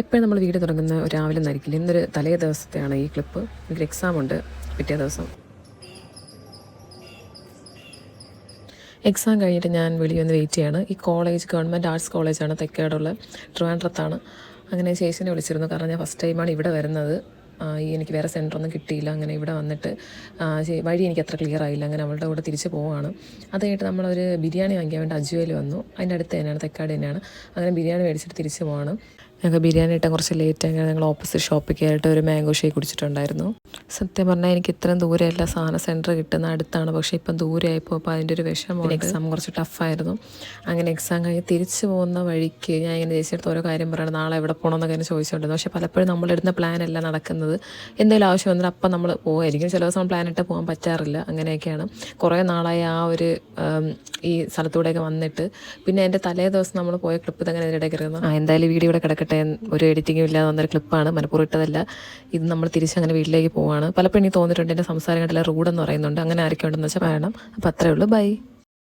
എപ്പോഴും നമ്മൾ വീഡിയോ തുടങ്ങുന്ന രാവിലെ നിന്നായിരിക്കില്ല. ഇന്നൊരു തലേ ദിവസത്തെയാണ് ഈ ക്ലിപ്പ്. എനിക്കൊരു എക്സാമുണ്ട് പിറ്റേ ദിവസം. എക്സാം കഴിഞ്ഞിട്ട് ഞാൻ വെളിയിൽ വന്ന് വെയിറ്റ് ചെയ്യാണ്. ഈ കോളേജ് ഗവൺമെൻറ് ആർട്സ് കോളേജാണ്, തെക്കേടുള്ള ട്രിവാൻഡ്രത്താണ്. അങ്ങനെ ചേച്ചിനെ വിളിച്ചിരുന്നു, കാരണം ഞാൻ ഫസ്റ്റ് ടൈമാണ് ഇവിടെ വരുന്നത്. എനിക്ക് വേറെ സെൻറ്ററൊന്നും കിട്ടിയില്ല. അങ്ങനെ ഇവിടെ വന്നിട്ട് വഴി എനിക്ക് അത്ര ക്ലിയർ ആയില്ല. അങ്ങനെ അവളുടെ കൂടെ തിരിച്ച് പോവുകയാണ്. അത് കഴിഞ്ഞിട്ട് നമ്മളൊരു ബിരിയാണി വാങ്ങിക്കാൻ വേണ്ടി അജുവയിൽ വന്നു. അതിൻ്റെ അടുത്ത് തന്നെയാണ്, തെക്കാട് തന്നെയാണ്. അങ്ങനെ ബിരിയാണി മേടിച്ചിട്ട് തിരിച്ച് പോവാണ്. ഞങ്ങൾക്ക് ബിരിയാണി ഇട്ടാൽ കുറച്ച് ലേറ്റ് അങ്ങനെ ഞങ്ങൾ ഓപ്പോസിറ്റ് ഷോപ്പിൽ കയറിയിട്ട് ഒരു മാംഗോ ഷേക്ക് കുടിച്ചിട്ടുണ്ടായിരുന്നു. സത്യം പറഞ്ഞാൽ എനിക്ക് ഇത്രയും ദൂരമല്ല സാധന സെൻറ്റർ കിട്ടുന്ന അടുത്താണ്, പക്ഷേ ഇപ്പം ദൂരമായപ്പോൾ അപ്പോൾ അതിൻ്റെ ഒരു വിഷമം. എക്സാം കുറച്ച് ടഫായിരുന്നു. അങ്ങനെ എക്സാം കഴിഞ്ഞ് തിരിച്ച് പോകുന്ന വഴിക്ക് ഞാൻ ഇങ്ങനെ ചേച്ചിയെടുത്ത് ഓരോ കാര്യം പറയണം, നാളെ എവിടെ പോകണമെന്നൊക്കെ എന്നെ ചോദിച്ചുകൊണ്ടിരുന്നു. പക്ഷേ പലപ്പോഴും നമ്മളിടുന്ന പ്ലാനല്ല നടക്കുന്നത്. എന്തെങ്കിലും ആവശ്യം വന്നാൽ അപ്പം നമ്മൾ പോകുമായിരിക്കും. ചില ദിവസം പ്ലാൻ ഇട്ട് പോകാൻ പറ്റാറില്ല. അങ്ങനെയൊക്കെയാണ്. കുറേ നാളായി ആ ഒരു ഈ സ്ഥലത്തൂടെയൊക്കെ വന്നിട്ട്. പിന്നെ എൻ്റെ തലേ ദിവസം നമ്മൾ പോയ ക്ലിപ്പ് ഇതങ്ങനെ ഇടയ്ക്ക് കയറുന്നു. എന്തായാലും വീഡിയോ ഇവിടെ കിടക്കട്ടെ. ഒരു എഡിറ്റിങ്ങും ഇല്ലാതെ വന്നൊരു ക്ലിപ്പാണ്, മനഃപൂർവ്വം ഇട്ടതല്ല. ഇത് നമ്മൾ തിരിച്ചങ്ങനെ വീട്ടിലേക്ക് പോവാണ്. പലപ്പോഴും എനിക്ക് തോന്നിയിട്ടുണ്ട് എൻ്റെ സംസാരം കണ്ടില്ല റൂഡെന്ന് പറയുന്നുണ്ട്. അങ്ങനെ ആരൊക്കെ ഉണ്ടെന്ന് വെച്ചാൽ പറയണം. അപ്പോൾ അത്രയേ ഉള്ളൂ. ബൈ.